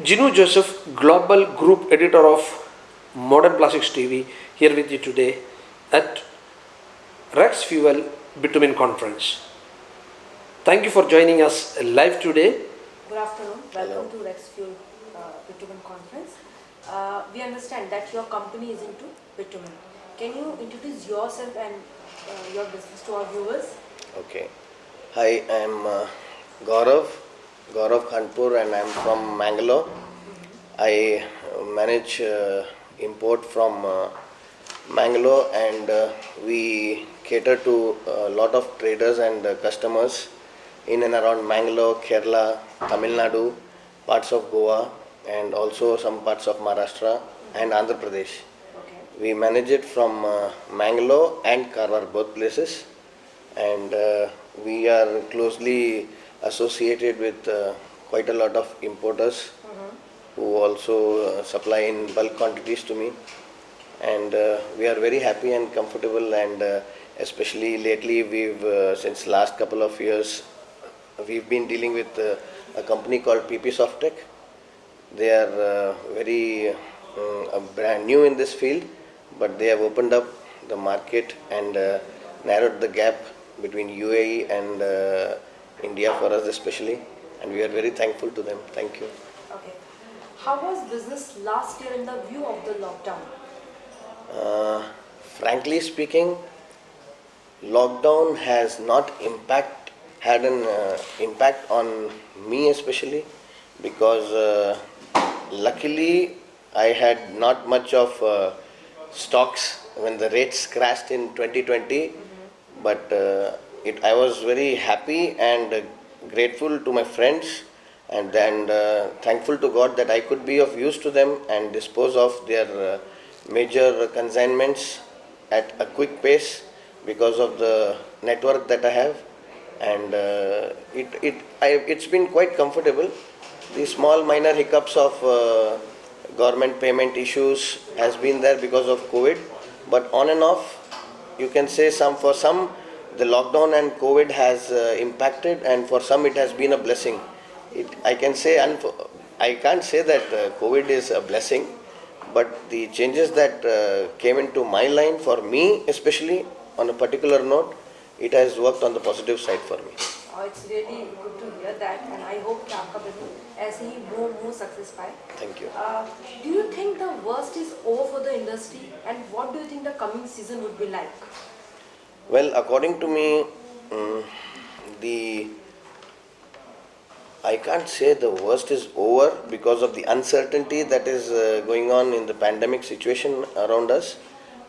Ginu Joseph, Global Group Editor of Modern Plastics TV, here with you today at Rex Fuel Bitumen Conference. Thank you for joining us live today. Good afternoon. Hello. Welcome to Rex Fuel Bitumen Conference. We understand that your company is into bitumen. Can you introduce yourself and your business to our viewers? Okay. Hi, I'm Gaurav Kanpur, and I'm from Mangalore. I manage import from Mangalore, and we cater to a lot of traders and customers in and around Mangalore, Kerala, Tamil Nadu, parts of Goa, and also some parts of Maharashtra and Andhra Pradesh. Okay. We manage it from Mangalore and Karwar, both places, and we are closely associated with quite a lot of importers who also supply in bulk quantities to me, and we are very happy and comfortable, and especially lately we've since last couple of years we've been dealing with a company called PP Softtech. They are very brand new in this field, but they have opened up the market and narrowed the gap between UAE and India for us especially, and we are very thankful to them. Thank you. Okay. How was business last year in the view of the lockdown? Frankly speaking, lockdown has not had an impact on me especially, because luckily I had not much of stocks when the rates crashed in 2020, but I was very happy and grateful to my friends, and thankful to God that I could be of use to them and dispose of their major consignments at a quick pace because of the network that I have, and it's been quite comfortable. The small minor hiccups of government payment issues has been there because of COVID, but on and off, you can say for some the lockdown and COVID has impacted, and for some it has been a blessing. I can say, I can't say that COVID is a blessing, but the changes that came into my line, for me especially, on a particular note, it has worked on the positive side for me. It's really good to hear that, and I hope कि आपका business ऐसे ही more success पाए. Thank you. Do you think the worst is over for the industry, and what do you think the coming season would be like? Well, according to me, mm, the I can't say the worst is over because of the uncertainty that is going on in the pandemic situation around us.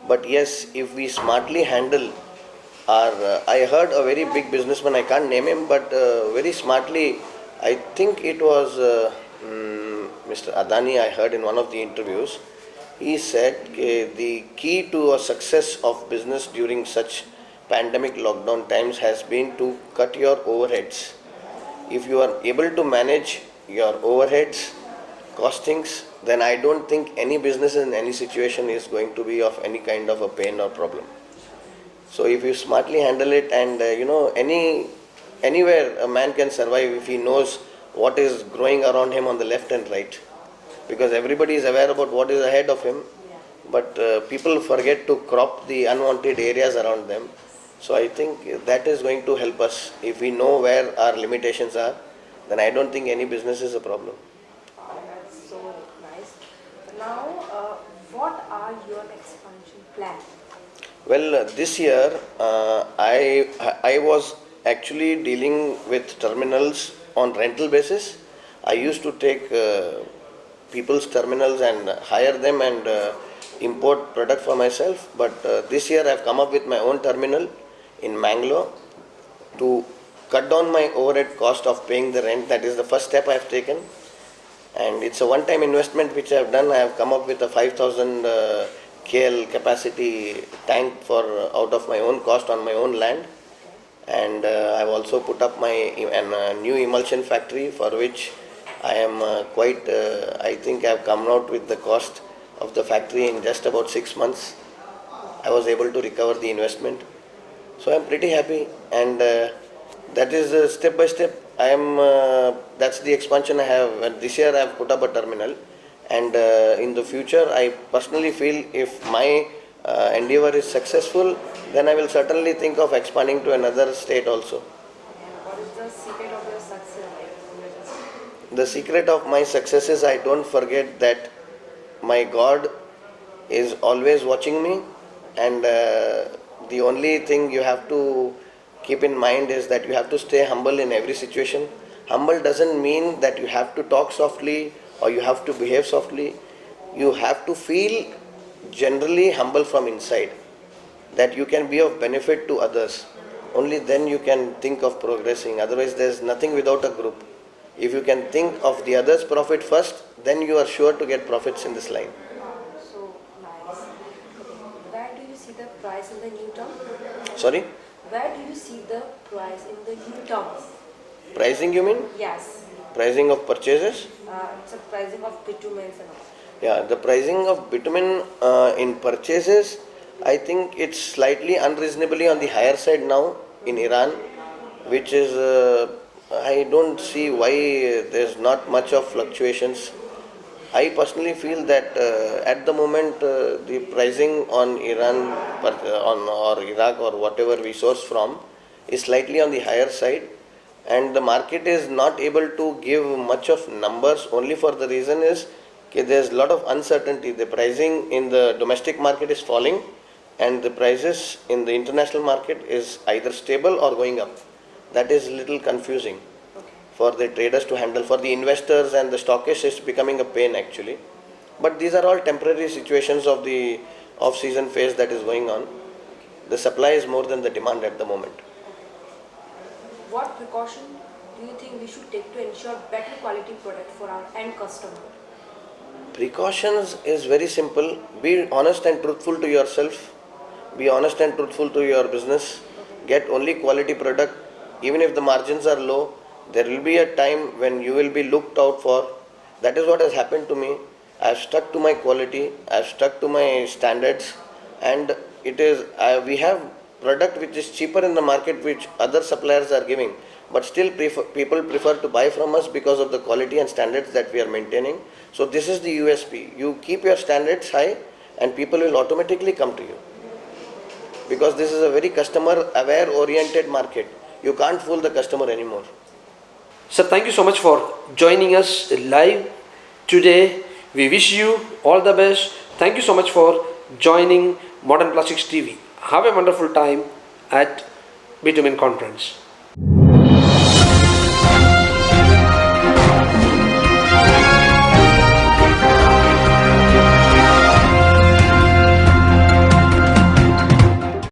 But yes, if we smartly handle I heard a very big businessman, I can't name him, but very smartly, I think it was Mr. Adani, I heard in one of the interviews, he said the key to a success of business during such pandemic lockdown times has been to cut your overheads. If you are able to manage your overheads, costings, then I don't think any business in any situation is going to be of any kind of a pain or problem. So if you smartly handle it, and anywhere a man can survive if he knows what is growing around him on the left and right, because everybody is aware about what is ahead of him, but people forget to crop the unwanted areas around them. So I think that is going to help us. If we know where our limitations are, then I don't think any business is a problem. That's so nice. Now, what are your expansion plans? Well, this year I was actually dealing with terminals on rental basis. I used to take people's terminals and hire them and import product for myself. But this year I've come up with my own terminal in Mangalore to cut down my overhead cost of paying the rent. That is the first step I've taken, and it's a one-time investment which I've done. I have come up with a 5,000 KL capacity tank for out of my own cost on my own land, and I've also put up my new emulsion factory, for which I am I think I've come out with the cost of the factory in just about 6 months. I was able to recover the investment, so I'm pretty happy. And That is step by step. I am. That's the expansion I have. And this year I have put up a terminal, and in the future I personally feel if my endeavor is successful, then I will certainly think of expanding to another state also. And what is the secret of your success? The secret of my success is I don't forget that my God is always watching me, and the only thing you have to keep in mind is that you have to stay humble in every situation. Humble doesn't mean that you have to talk softly or you have to behave softly. You have to feel generally humble from inside, that you can be of benefit to others. Only then you can think of progressing. Otherwise, there's nothing without a group. If you can think of the others' profit first, then you are sure to get profits in this line. So nice. Where do you see the price in the new term? Sorry? Where do you see the price in the new terms? Pricing you mean? Yes. Pricing of purchases? It's a pricing of bitumens and all. Yeah, the pricing of bitumen in purchases, I think it's slightly unreasonably on the higher side now in Iran, which is, I don't see why there's not much of fluctuations. I personally feel that at the moment the pricing on Iran on or Iraq or whatever we source from is slightly on the higher side, and the market is not able to give much of numbers only for the reason is that there's a lot of uncertainty. The pricing in the domestic market is falling, and the prices in the international market is either stable or going up. That is little confusing Okay. for the traders to handle. For the investors and the stockists, it's becoming a pain actually. But these are all temporary situations of the off-season phase that is going on. The supply is more than the demand at the moment. What precaution do you think we should take to ensure better quality product for our end customer? Precautions is very simple. Be honest and truthful to yourself. Be honest and truthful to your business. Get only quality product. Even if the margins are low, there will be a time when you will be looked out for. That is what has happened to me. I have stuck to my quality. I have stuck to my standards, and it is we have product which is cheaper in the market which other suppliers are giving, but still people prefer to buy from us because of the quality and standards that we are maintaining. So this is the USP. You keep your standards high and people will automatically come to you, because this is a very customer aware oriented market. You can't fool the customer anymore. Sir, thank you so much for joining us live today. We wish you all the best. Thank you so much for joining Modern Plastics TV. Have a wonderful time at Bitumen Conference.